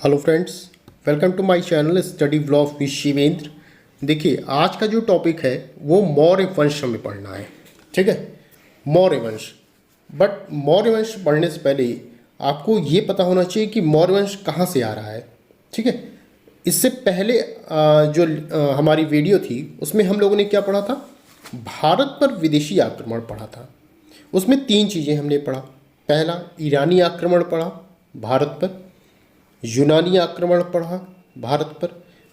Hello friends, welcome to my channel study vlog with Shivendra. देखिए, आज का जो टॉपिक है वो मौर्य वंश हमें पढ़ना है। ठीक है, मौर्य वंश। बट मौर्य वंश पढ़ने से पहले आपको ये पता होना चाहिए कि मौर्य वंश कहाँ से आ रहा है। ठीक है, इससे पहले हमारी वीडियो थी उसमें हम लोगों ने क्या पढ़ा था, भारत पर विदेशी आक्रमण पढ़ा था। उसमें तीन चीज़ें हमने पढ़ा। पहला, ईरानी आक्रमण पढ़ा भारत पर, यूनानी आक्रमण पढ़ा भारत पर,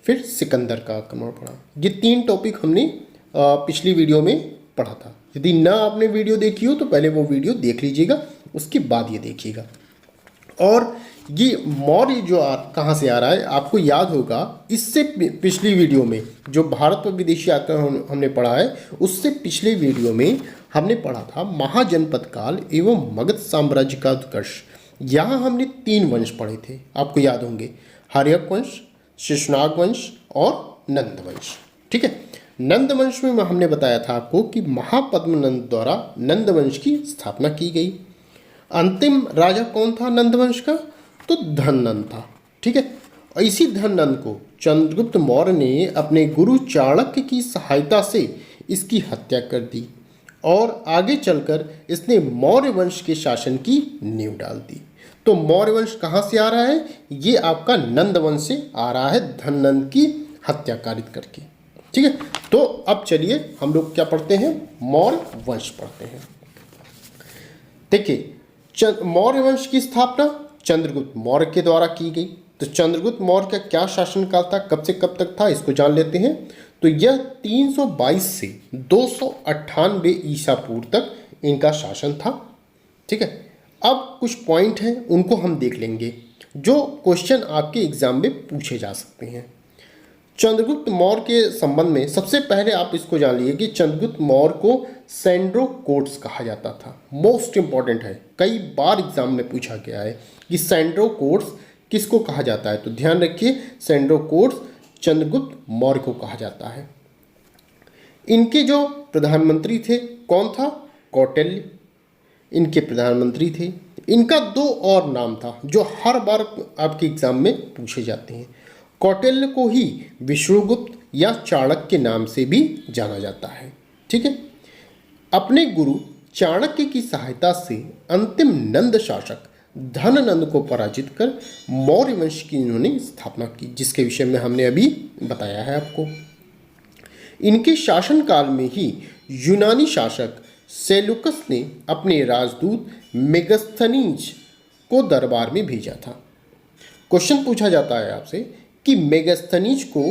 फिर सिकंदर का आक्रमण पढ़ा। ये तीन टॉपिक हमने पिछली वीडियो में पढ़ा था। यदि ना आपने वीडियो देखी हो तो पहले वो वीडियो देख लीजिएगा, उसके बाद ये देखिएगा। और ये मौर्य जो कहाँ से आ रहा है आपको याद होगा, इससे पिछली वीडियो में जो भारत पर विदेशी आक्रमण हमने पढ़ा है, उससे पिछले वीडियो में हमने पढ़ा था महाजनपद काल एवं मगध साम्राज्य का उत्कर्ष। यहाँ हमने तीन वंश पढ़े थे, आपको याद होंगे, हर्यक वंश, शिशुनाग वंश और नंद वंश। ठीक है, नंद वंश में हमने बताया था आपको कि महापद्मनंद द्वारा नंद वंश की स्थापना की गई। अंतिम राजा कौन था नंद वंश का? तो धननंद था। ठीक है, और इसी धननंद को चंद्रगुप्त मौर्य ने अपने गुरु चाणक्य की सहायता से इसकी हत्या कर दी और आगे चलकर इसने मौर्य वंश के शासन की नींव डाल दी। तो मौर्य वंश कहाँ से आ रहा है? ये आपका नंद वंश से आ रहा है, धननंद की हत्या कारित करके। ठीक है, तो अब चलिए हम लोग क्या पढ़ते हैं, मौर्य वंश पढ़ते हैं। देखिए, मौर्य वंश की स्थापना चंद्रगुप्त मौर्य के द्वारा की गई। तो चंद्रगुप्त मौर्य का क्या शासनकाल था, कब से कब तक था, इसको जान लेते हैं। तो यह 322 से 298 ईसा पूर्व तक इनका शासन था। ठीक है, अब कुछ पॉइंट हैं उनको हम देख लेंगे जो क्वेश्चन आपके एग्जाम में पूछे जा सकते हैं। चंद्रगुप्त मौर्य के संबंध में सबसे पहले आप इसको जान लीजिए कि चंद्रगुप्त मौर्य को सैंड्रोकोट्स कहा जाता था। मोस्ट इंपॉर्टेंट है, कई बार एग्जाम में पूछा गया है कि सैंड्रोकोट्स किसको कहा जाता है। तो ध्यान रखिए, सैंड्रोकोट्स चंद्रगुप्त मौर्य को कहा जाता है। इनके जो प्रधानमंत्री थे कौन था? कौटिल्य इनके प्रधानमंत्री थे। इनका दो और नाम था जो हर बार आपके एग्जाम में पूछे जाते हैं। कौटिल्य को ही विष्णुगुप्त या चाणक्य के नाम से भी जाना जाता है। ठीक है, अपने गुरु चाणक्य की सहायता से अंतिम नंद शासक धननंद को पराजित कर मौर्य वंश की इन्होंने स्थापना की, जिसके विषय में हमने अभी बताया है आपको। इनके शासनकाल में ही यूनानी शासक सेलुकस ने अपने राजदूत मेगस्थनीज को दरबार में भेजा था। क्वेश्चन पूछा जाता है आपसे कि मेगस्थनीज को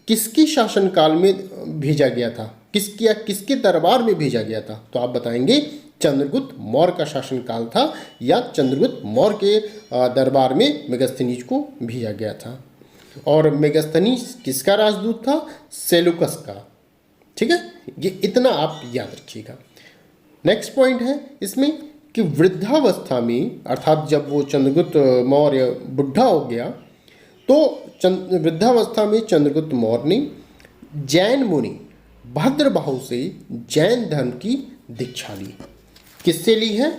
किसके शासनकाल में भेजा गया था, किसके दरबार में भेजा गया था? तो आप बताएंगे चंद्रगुप्त मौर्य का शासनकाल था या चंद्रगुप्त मौर्य के दरबार में मेगस्थनीज को भेजा गया था। और मेगस्थनीज किसका राजदूत था? सेलुकस का। ठीक है, ये इतना आप याद रखिएगा। नेक्स्ट पॉइंट है इसमें कि वृद्धावस्था में, अर्थात जब वो चंद्रगुप्त मौर्य बुढ़ा हो गया तो वृद्धावस्था में चंद्रगुप्त मौर्य ने जैन मुनि भद्रबाहु से जैन धर्म की दीक्षा ली। किससे ली है?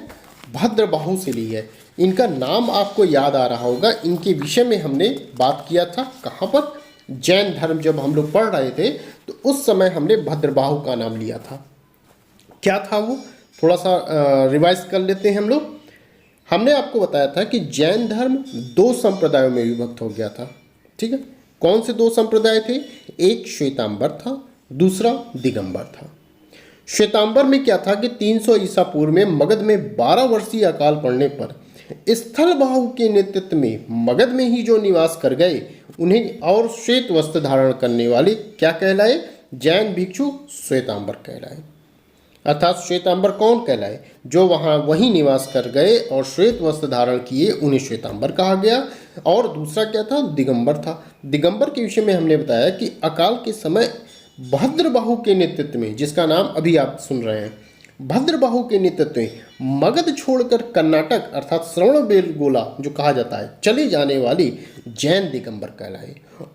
भद्रबाहु से ली है। इनका नाम आपको याद आ रहा होगा, इनके विषय में हमने बात किया था। कहाँ पर? जैन धर्म जब हम लोग पढ़ रहे थे तो उस समय हमने भद्रबाहु का नाम लिया था। क्या था वो, थोड़ा सा रिवाइज कर लेते हैं हम लोग। हमने आपको बताया था कि जैन धर्म दो संप्रदायों में विभक्त हो गया था। ठीक है, कौन से दो संप्रदाय थे? एक श्वेतांबर था, दूसरा दिगंबर था। श्वेतांबर में क्या था कि 300 ईसा पूर्व में मगध में 12 वर्षीय अकाल पड़ने पर स्थलबाहु के नेतृत्व में मगध में ही जो निवास कर गए उन्हें और श्वेत वस्त्र धारण करने वाले क्या कहलाए? जैन भिक्षु श्वेतांबर कहलाए। अर्थात श्वेतांबर कौन कहलाए? जो वहीं निवास कर गए और श्वेत वस्त्र धारण किए उन्हें श्वेतांबर कहा गया। और दूसरा क्या था? दिगंबर था। दिगंबर के विषय में हमने बताया कि अकाल के समय भद्रबाहु के नेतृत्व में, जिसका नाम अभी आप सुन रहे हैं, भद्रबाहु के नेतृत्व में मगध छोड़कर कर्नाटक अर्थात श्रवणबेलगोला जो कहा जाता है चले जाने वाली जैन दिगंबर कहलाए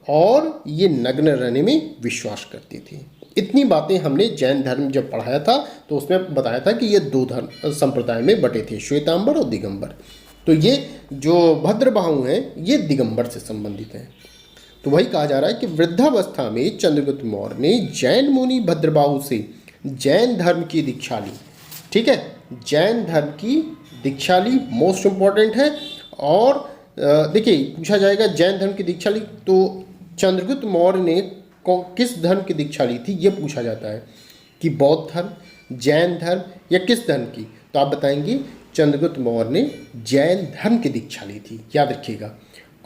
और ये नग्न रहने में विश्वास करते थे। इतनी बातें हमने जैन धर्म जब पढ़ाया था तो उसमें बताया था कि ये दो धर्म संप्रदाय में बटे थे, श्वेतांबर और दिगंबर। तो ये जो भद्रबाहु हैं ये दिगंबर से संबंधित हैं। तो वही कहा जा रहा है कि वृद्धावस्था में चंद्रगुप्त मौर्य ने जैन मुनि भद्रबाहु से जैन धर्म की दीक्षा ली। ठीक है, जैन धर्म की दीक्षा ली, मोस्ट इम्पॉर्टेंट है। और देखिए पूछा जाएगा जैन धर्म की दीक्षा ली, तो चंद्रगुप्त मौर्य ने किस धर्म की दीक्षा ली थी, ये पूछा जाता है कि बौद्ध धर्म, जैन धर्म या किस धर्म की। तो आप बताएंगे चंद्रगुप्त मौर्य ने जैन धर्म की दीक्षा ली थी, याद रखिएगा।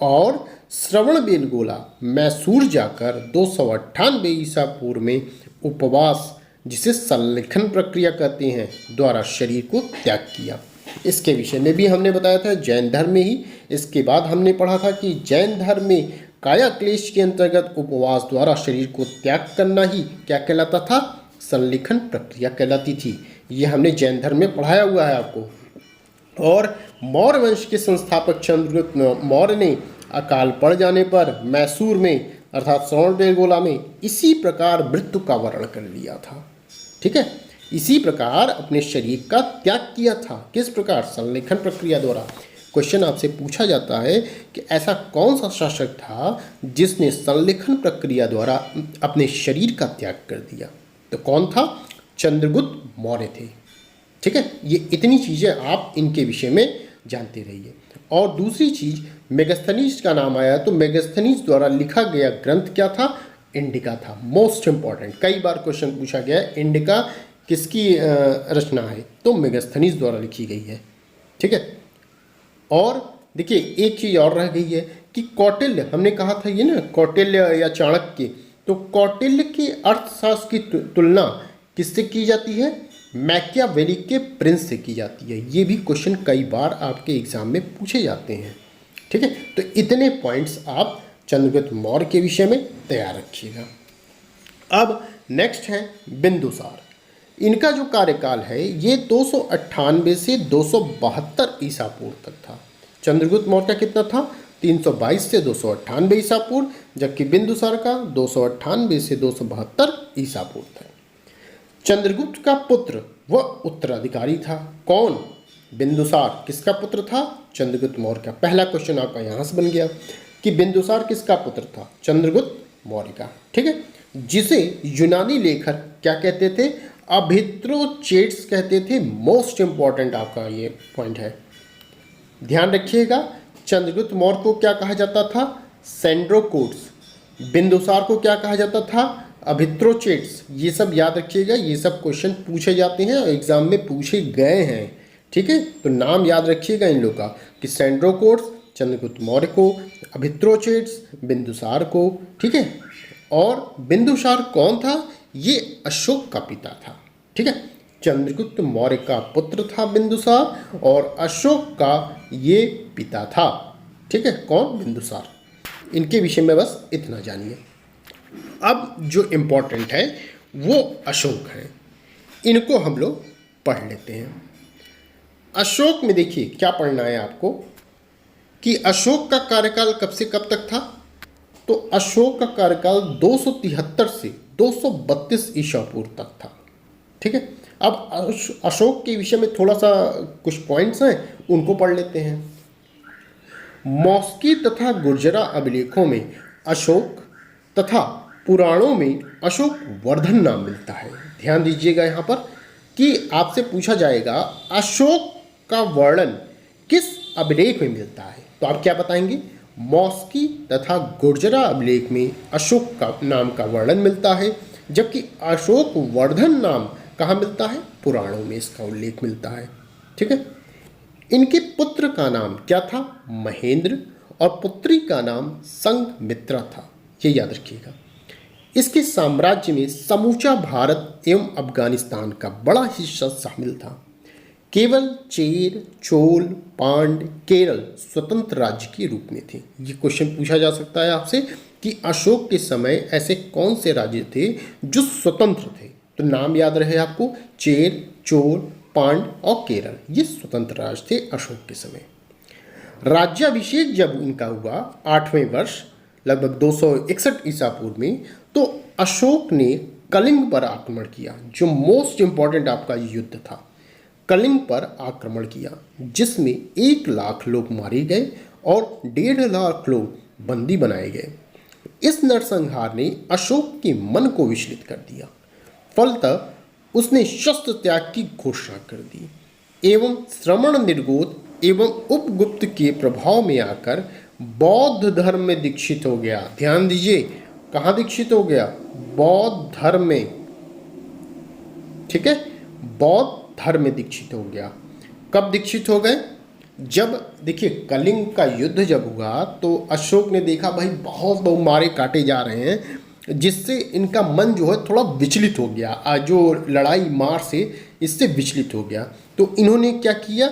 और श्रवणबेलगोला मैसूर जाकर 298 ईसा पूर्व में उपवास, जिसे संलेखन प्रक्रिया कहते हैं, द्वारा शरीर को त्याग किया। इसके विषय में भी हमने बताया था जैन धर्म में ही। इसके बाद हमने पढ़ा था कि जैन धर्म में काया क्लेश के अंतर्गत उपवास द्वारा शरीर को त्याग करना ही क्या कहलाता था, संलेखन प्रक्रिया कहलाती थी। ये हमने जैन धर्म में पढ़ाया हुआ है आपको। और मौर्य वंश के संस्थापक चंद्रगुप्त मौर्य ने अकाल पड़ जाने पर मैसूर में अर्थात श्रवणबेलगोला में इसी प्रकार मृत्यु का वर्ण कर लिया था। ठीक है, इसी प्रकार अपने शरीर का त्याग किया था। किस प्रकार, संलेखन प्रक्रिया द्वारा। क्वेश्चन आपसे पूछा जाता है कि ऐसा कौन सा शासक था जिसने संलेखन प्रक्रिया द्वारा अपने शरीर का त्याग कर दिया, तो कौन था, चंद्रगुप्त मौर्य थे। ठीक है, ये इतनी चीज़ें आप इनके विषय में जानते रहिए। और दूसरी चीज़, मेगास्थनीज का नाम आया, तो मेगास्थनीज द्वारा लिखा गया ग्रंथ क्या था, इंडिका था। मोस्ट इंपॉर्टेंट, कई बार क्वेश्चन पूछा गया है इंडिका किसकी रचना है, तो मेगास्थनीज द्वारा लिखी गई है। ठीक है, और देखिए एक चीज़ और रह गई है कि कौटिल्य, हमने कहा था ये ना कौटिल्य या चाणक्य, तो कौटिल्य के अर्थशास्त्र की तुलना किससे की जाती है, मैकियावेली के प्रिंस से की जाती है। ये भी क्वेश्चन कई बार आपके एग्जाम में पूछे जाते हैं। ठीक है, तो इतने पॉइंट्स आप चंद्रगुप्त मौर्य के विषय में तैयार रखिएगा। अब नेक्स्ट है बिंदुसार। इनका जो कार्यकाल है ये 298 से 272 ईसा पूर्व तक था। चंद्रगुप्त मौर्य का कितना था, 322 से 298 ईसा पूर्व, जबकि बिंदुसार का 298 से 272 ईसा पूर्व था। चंद्रगुप्त का पुत्र वह उत्तराधिकारी था, कौन, बिंदुसार। किसका पुत्र था, चंद्रगुप्त मौर्य का। पहला क्वेश्चन आपका यहाँ से बन गया कि बिंदुसार किसका पुत्र था, चंद्रगुप्त मौर्य का। ठीक है, जिसे यूनानी लेखक क्या कहते थे, अभित्रोचेट्स कहते थे। मोस्ट इंपॉर्टेंट आपका ये पॉइंट है, ध्यान रखिएगा। चंद्रगुप्त मौर्य को क्या कहा जाता था, सेंड्रोकोट्स। बिंदुसार को क्या कहा जाता था, अभित्रोचेट्स। ये सब याद रखिएगा, ये सब क्वेश्चन पूछे जाते हैं और एग्जाम में पूछे गए हैं। ठीक है, तो नाम याद रखिएगा इन लोग का कि सेंड्रोकोट्स चंद्रगुप्त मौर्य को, अभित्रोचेट्स बिंदुसार को। ठीक है, और बिंदुसार कौन था, ये अशोक का पिता था। ठीक है, चंद्रगुप्त मौर्य का पुत्र था बिंदुसार और अशोक का ये पिता था। ठीक है, कौन, बिंदुसार। इनके विषय में बस इतना जानिए। अब जो इम्पोर्टेंट है वो अशोक है, इनको हम लोग पढ़ लेते हैं। अशोक में देखिए क्या पढ़ना है आपको कि अशोक का कार्यकाल कब से कब तक था, तो अशोक का कार्यकाल 273 से 232 ईसा पूर्व तक था। ठीक है, अब अशोक के विषय में थोड़ा सा कुछ पॉइंट्स हैं, उनको पढ़ लेते हैं। मौस्की तथा गुर्जरा अभिलेखों में अशोक तथा पुराणों में अशोक वर्धन नाम मिलता है। ध्यान दीजिएगा यहाँ पर कि आपसे पूछा जाएगा अशोक का वर्णन किस अभिलेख में मिलता है, तो आप क्या बताएंगे, मौस्की तथा गुर्जरा अभिलेख में अशोक का नाम का वर्णन मिलता है, जबकि अशोक वर्धन नाम कहाँ मिलता है, पुराणों में इसका उल्लेख मिलता है। ठीक है, इनके पुत्र का नाम क्या था, महेंद्र, और पुत्री का नाम संघमित्रा था, ये याद रखिएगा। इसके साम्राज्य में समूचा भारत एवं अफगानिस्तान का बड़ा हिस्सा शामिल था। केवल चेर, चोल, पांड, केरल स्वतंत्र राज्य के रूप में थे। ये क्वेश्चन पूछा जा सकता है आपसे कि अशोक के समय ऐसे कौन से राज्य थे जो स्वतंत्र थे, तो नाम याद रहे आपको, चेर, चोल, पांड और केरल, ये स्वतंत्र राज्य थे अशोक के समय। राज्याभिषेक जब इनका हुआ 8वें वर्ष लगभग 261 ईसा पूर्व में, तो अशोक ने कलिंग पर आक्रमण किया, जो मोस्ट इंपॉर्टेंट आपका युद्ध था। कलिंग पर आक्रमण किया, जिसमें 1 लाख लोग मारे गए और 1.5 लाख लोग बंदी बनाए गए। इस नरसंहार ने अशोक के मन को विचलित कर दिया। फलतः उसने शस्त्र त्याग की घोषणा कर दी एवं श्रमण निर्गोत एवं उपगुप्त के प्रभाव में आकर बौद्ध धर्म में दीक्षित हो गया। ध्यान दीजिए, कहाँ दीक्षित हो गया? बौद्ध धर्म में। ठीक है, बौद्ध धर्म में दीक्षित हो गया। कब दीक्षित हो गए? जब देखिए कलिंग का युद्ध जब हुआ तो अशोक ने देखा भाई बहुत लोग मारे काटे जा रहे हैं, जिससे इनका मन जो है थोड़ा विचलित हो गया। जो लड़ाई मार से इससे विचलित हो गया, तो इन्होंने क्या किया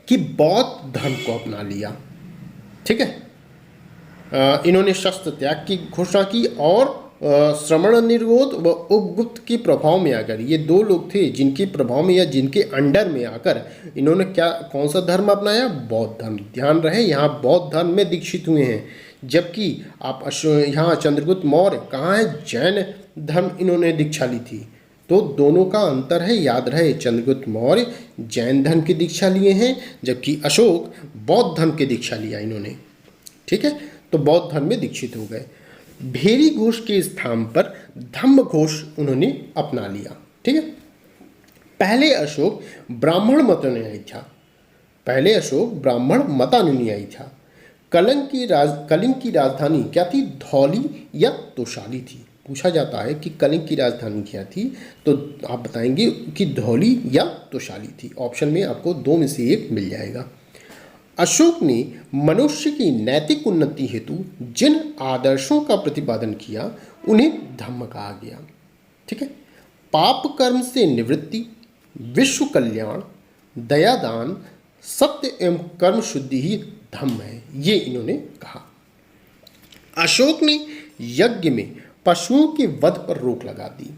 कि बौद्ध धर्म को अपना लिया। ठीक है, इन्होंने शस्त्र त्याग की घोषणा की और श्रमण निर्गोत व उपगुप्त के प्रभाव में आकर, ये 2 लोग थे जिनके प्रभाव में या जिनके अंडर में आकर इन्होंने क्या कौन सा धर्म अपनाया? बौद्ध धर्म। ध्यान रहे यहाँ बौद्ध धर्म में दीक्षित हुए हैं, जबकि आप यहाँ चंद्रगुप्त मौर्य कहाँ है? जैन धर्म इन्होंने दीक्षा ली थी। तो दोनों का अंतर है, याद रहे। चंद्रगुप्त मौर्य जैन धर्म की दीक्षा लिए हैं, जबकि अशोक बौद्ध धर्म की दीक्षा लिया इन्होंने। ठीक है, तो बौद्ध धर्म में दीक्षित हो गए। भेरी घोष के स्थान पर धम्म घोष उन्होंने अपना लिया। ठीक है, पहले अशोक ब्राह्मण मतानुयायी था। पहले अशोक ब्राह्मण मतानुयायी था। कलिंग की राजधानी क्या थी? धौली या तोशाली थी। पूछा जाता है कि कलिंग की राजधानी क्या थी, तो आप बताएंगे कि धौली या तोशाली थी। ऑप्शन में आपको 2 में से 1 मिल जाएगा। अशोक ने मनुष्य की नैतिक उन्नति हेतु जिन आदर्शों का प्रतिपादन किया उन्हें धम्म कहा गया। ठीक है, पाप कर्म से निवृत्ति, विश्व कल्याण, दयादान, सत्य एवं कर्म शुद्धि ही धम्म है, ये इन्होंने कहा। अशोक ने यज्ञ में पशुओं के वध पर रोक लगा दी।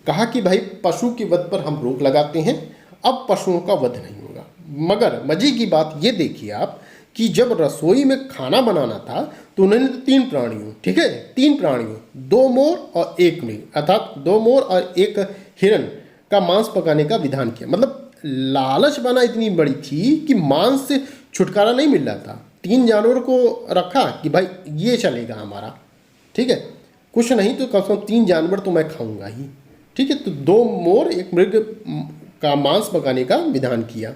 कहा कि भाई पशु के वध पर हम रोक लगाते हैं, अब पशुओं का वध नहीं होगा। मगर मजे की बात ये देखिए आप कि जब रसोई में खाना बनाना था तो उन्होंने 3 प्राणियों, ठीक है, 3 प्राणियों, 2 मोर और 1 मृग, अर्थात 2 मोर और 1 हिरन का मांस पकाने का विधान किया। मतलब लालच बना इतनी बड़ी थी कि मांस से छुटकारा नहीं मिल रहा था। 3 जानवर को रखा कि भाई ये चलेगा हमारा, ठीक है, कुछ नहीं तो कम से कम 3 जानवर तो मैं खाऊंगा ही। ठीक है, तो 2 मोर 1 मृग का मांस पकाने का विधान किया।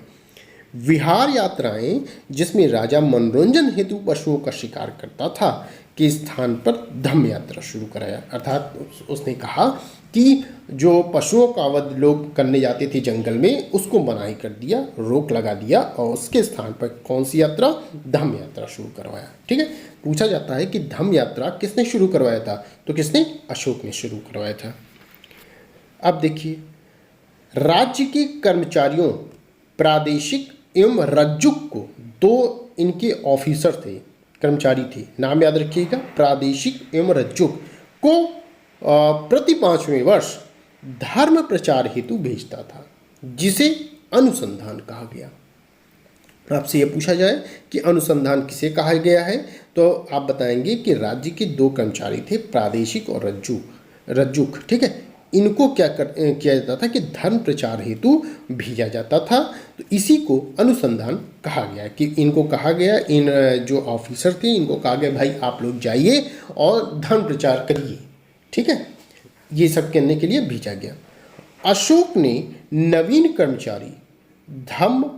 विहार यात्राएं जिसमें राजा मनोरंजन हेतु पशुओं का शिकार करता था के स्थान पर धम्म यात्रा शुरू कराया। अर्थात उसने कहा कि जो पशुओं का वध लोग करने जाते थे जंगल में, उसको मनाही कर दिया, रोक लगा दिया और उसके स्थान पर कौन सी यात्रा? धम्म यात्रा शुरू करवाया। ठीक है, पूछा जाता है कि धम्म यात्रा किसने शुरू करवाया था? तो किसने? अशोक ने शुरू करवाया था। अब देखिए, राज्य के कर्मचारियों प्रादेशिक एवं रज्जुक को, 2 इनके ऑफिसर थे, कर्मचारी थे, नाम याद रखिएगा, प्रादेशिक एवं रज्जुक को प्रति 5वें वर्ष धर्म प्रचार हेतु भेजता था, जिसे अनुसंधान कहा गया। आपसे यह पूछा जाए कि अनुसंधान किसे कहा गया है, तो आप बताएंगे कि राज्य के 2 कर्मचारी थे, प्रादेशिक और रज्जुक। ठीक है, इनको किया जाता था कि धर्म प्रचार हेतु भेजा जाता था, तो इसी को अनुसंधान कहा गया। कि इनको कहा गया, इन जो ऑफिसर थे इनको कहा गया भाई आप लोग जाइए और धर्म प्रचार करिए। ठीक है, ये सब करने के लिए भेजा गया। अशोक ने नवीन कर्मचारी धम्म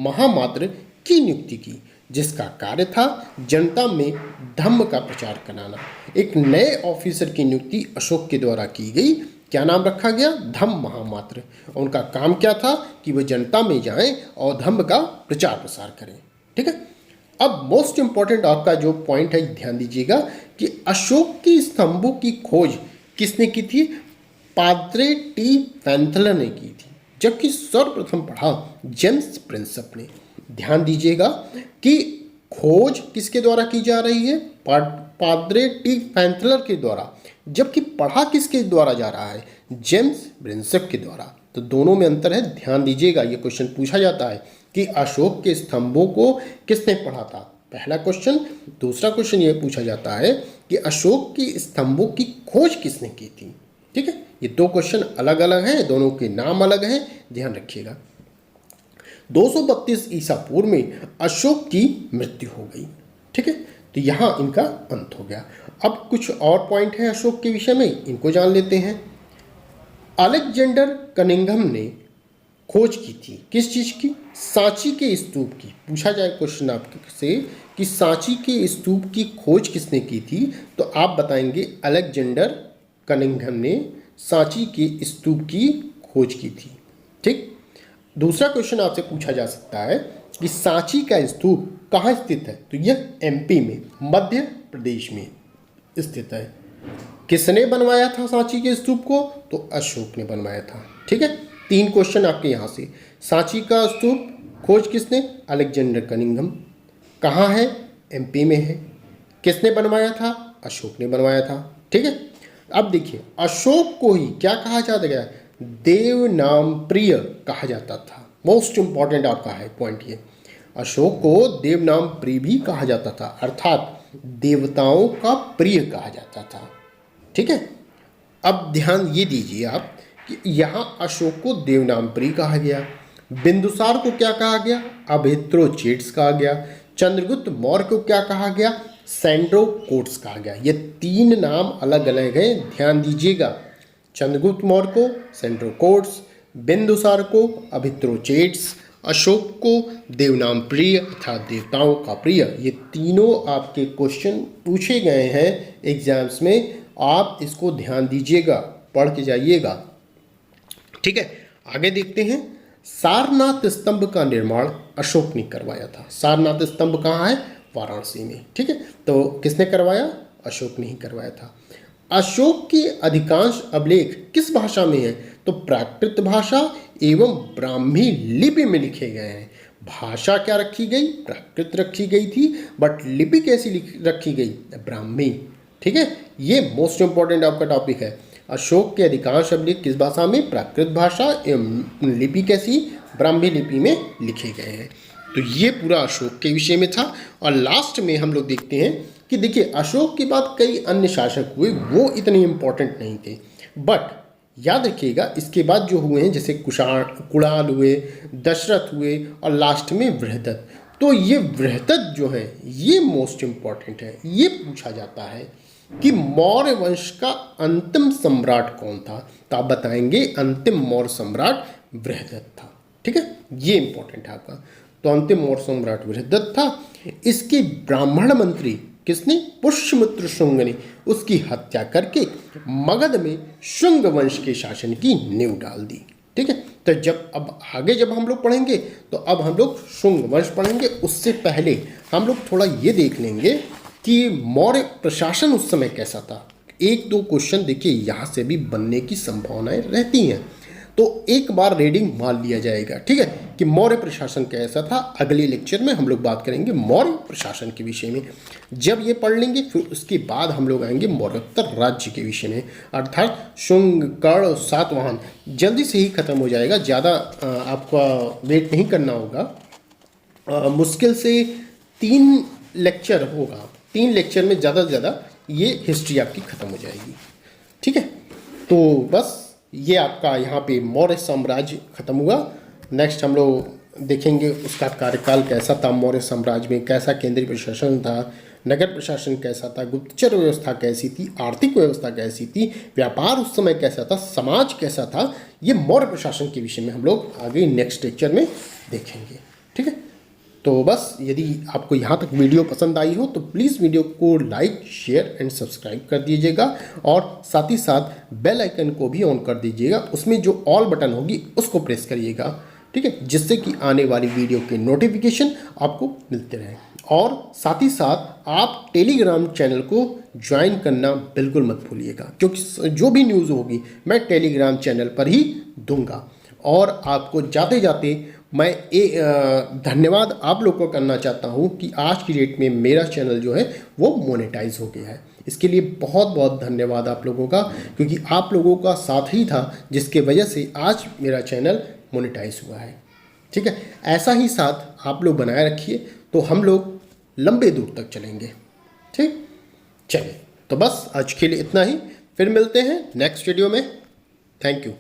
महामात्र की नियुक्ति की, जिसका कार्य था जनता में धम्म का प्रचार कराना। एक नए ऑफिसर की नियुक्ति अशोक के द्वारा की गई। क्या नाम रखा गया? धम्म महामात्र। उनका काम क्या था कि वह जनता में जाएं और धम्म का प्रचार प्रसार करें। ठीक है, अब मोस्ट इंपॉर्टेंट आपका जो पॉइंट है ध्यान दीजिएगा कि अशोक की स्तंभों की खोज किसने की थी? पाद्रे टी पैंथलर ने की थी, जबकि सर्वप्रथम पढ़ा जेम्स प्रिंसप ने। ध्यान दीजिएगा कि खोज किसके द्वारा की जा रही है? पाद्रे टी पैंथलर के द्वारा, जबकि पढ़ा किसके द्वारा जा रहा है? जेम्स प्रिंसप के द्वारा। तो दोनों में अंतर है, ध्यान दीजिएगा। ये क्वेश्चन पूछा जाता है कि अशोक के स्तंभों को किसने पढ़ा था, पहला क्वेश्चन। दूसरा क्वेश्चन ये पूछा जाता है कि अशोक की स्तंभों की खोज किसने की थी। ठीक है, ये दो क्वेश्चन अलग अलग हैं, दोनों के नाम अलग हैं, ध्यान रखिएगा। 232 ईसा पूर्व में अशोक की मृत्यु हो गई। ठीक है, तो यहाँ इनका अंत हो गया। अब कुछ और पॉइंट है अशोक के विषय में, इनको जान लेते हैं। अलेक्जेंडर कनिंघम ने खोज की थी किस चीज़ की? सांची के स्तूप की। पूछा जाए क्वेश्चन आपसे कि सांची के स्तूप की खोज किसने की थी, तो आप बताएंगे अलेक्जेंडर कनिंघम ने सांची के स्तूप की खोज की थी। ठीक, दूसरा क्वेश्चन आपसे पूछा जा सकता है कि सांची का स्तूप कहाँ स्थित है, तो यह एमपी में, मध्य प्रदेश में स्थित है। किसने बनवाया था सांची के स्तूप को, तो अशोक ने बनवाया था। ठीक है, 3 क्वेश्चन आपके यहाँ से। सांची का स्तूप खोज किसने? Alexander Cunningham. कहाँ है? एमपी में है। किसने बनवाया था? अशोक ने बनवाया था। ठीक है, अब देखिए अशोक को ही क्या कहा जाता गया? देव नाम प्रिय कहा जाता था। मोस्ट इंपॉर्टेंट आपका है पॉइंट ये, अशोक को देव नाम प्रिय भी कहा जाता था, अर्थात देवताओं का प्रिय कहा जाता था। ठीक है, अब ध्यान ये दीजिए आप कि यहाँ अशोक को देवनाम प्रिय कहा गया, बिंदुसार को क्या कहा गया? अभित्रोचेट्स कहा गया, चंद्रगुप्त मौर्य को क्या कहा गया? सेंड्रोकोट्स कहा गया। ये 3 नाम अलग अलग हैं, ध्यान दीजिएगा। चंद्रगुप्त मौर्य को सेंड्रोकोट्स, बिंदुसार को अभित्रोचेट्स, अशोक को देवनाम प्रिय अर्थात देवताओं का प्रिय। ये तीनों आपके क्वेश्चन पूछे गए हैं एग्जाम्स में, आप इसको ध्यान दीजिएगा, पढ़ के जाइएगा। ठीक है, आगे देखते हैं। सारनाथ स्तंभ का निर्माण अशोक ने करवाया था। सारनाथ स्तंभ कहाँ है? वाराणसी में। ठीक है, तो किसने करवाया? अशोक ने ही करवाया था। अशोक के अधिकांश अभिलेख किस भाषा में है? तो प्राकृत भाषा एवं ब्राह्मी लिपि में लिखे गए हैं। भाषा क्या रखी गई? प्राकृत रखी गई थी, बट लिपि कैसी रखी गई? ब्राह्मी। ठीक है, ये मोस्ट इंपॉर्टेंट आपका टॉपिक है। अशोक के अधिकांश अभिलेख किस भाषा में? प्राकृत भाषा एवं लिपि कैसी? ब्राह्मी लिपि में लिखे गए हैं। तो ये पूरा अशोक के विषय में था। और लास्ट में हम लोग देखते हैं कि देखिए अशोक के बाद कई अन्य शासक हुए, वो इतने इम्पोर्टेंट नहीं थे, बट याद रखिएगा इसके बाद जो हुए हैं जैसे कुणाल हुए, दशरथ हुए और लास्ट में बृहदत्त। तो ये बृहदत्त जो है ये मोस्ट इम्पॉर्टेंट है। ये पूछा जाता है कि मौर्य वंश का अंतिम सम्राट कौन था, तो आप बताएंगे अंतिम मौर्य सम्राट बृहदत्त था। ठीक है, ये इंपॉर्टेंट है आपका। तो अंतिम मौर्य सम्राट बृहदत्त था। इसके ब्राह्मण मंत्री किसने? पुष्यमित्र शुंग ने उसकी हत्या करके मगध में शुंग वंश के शासन की नींव डाल दी। ठीक है, तो जब आगे हम लोग पढ़ेंगे तो अब हम लोग शुंग वंश पढ़ेंगे। उससे पहले हम लोग थोड़ा ये देख लेंगे कि मौर्य प्रशासन उस समय कैसा था। 1-2 क्वेश्चन देखिए यहाँ से भी बनने की संभावनाएं रहती हैं, तो एक बार रीडिंग मान लिया जाएगा। ठीक है, कि मौर्य प्रशासन कैसा था। अगले लेक्चर में हम लोग बात करेंगे मौर्य प्रशासन के विषय में। जब ये पढ़ लेंगे फिर उसके बाद हम लोग आएंगे मौर्योत्तर राज्य के विषय में, अर्थात शुंग, कर्ण और सातवाहन। जल्दी से ही खत्म हो जाएगा, ज़्यादा आपका वेट नहीं करना होगा। मुश्किल से 3 लेक्चर होगा, 3 लेक्चर में ज़्यादा से ज़्यादा ये हिस्ट्री आपकी ख़त्म हो जाएगी। ठीक है, तो बस ये आपका यहाँ पे मौर्य साम्राज्य खत्म हुआ। नेक्स्ट हम लोग देखेंगे उसका कार्यकाल कैसा था, मौर्य साम्राज्य में कैसा केंद्रीय प्रशासन था, नगर प्रशासन कैसा था, गुप्तचर व्यवस्था कैसी थी, आर्थिक व्यवस्था कैसी थी, व्यापार उस समय कैसा था, समाज कैसा था। ये मौर्य प्रशासन के विषय में हम लोग आगे नेक्स्ट लेक्चर में देखेंगे। ठीक है, तो बस यदि आपको यहाँ तक वीडियो पसंद आई हो तो प्लीज़ वीडियो को लाइक, शेयर एंड सब्सक्राइब कर दीजिएगा और साथ ही साथ बेल आइकन को भी ऑन कर दीजिएगा। उसमें जो ऑल बटन होगी उसको प्रेस करिएगा। ठीक है, जिससे कि आने वाली वीडियो के नोटिफिकेशन आपको मिलते रहें। और साथ ही साथ आप टेलीग्राम चैनल को ज्वाइन करना बिल्कुल मत भूलिएगा, क्योंकि जो भी न्यूज़ होगी मैं टेलीग्राम चैनल पर ही दूंगा। और आपको जाते जाते मैं धन्यवाद आप लोग को करना चाहता हूं कि आज की डेट में मेरा चैनल जो है वो मोनेटाइज हो गया है। इसके लिए बहुत बहुत धन्यवाद आप लोगों का, क्योंकि आप लोगों का साथ ही था जिसके वजह से आज मेरा चैनल मोनेटाइज हुआ है। ठीक है, ऐसा ही साथ आप लोग बनाए रखिए तो हम लोग लंबे दूर तक चलेंगे। ठीक, चलिए तो बस आज के लिए इतना ही। फिर मिलते हैं नेक्स्ट वीडियो में। Thank you.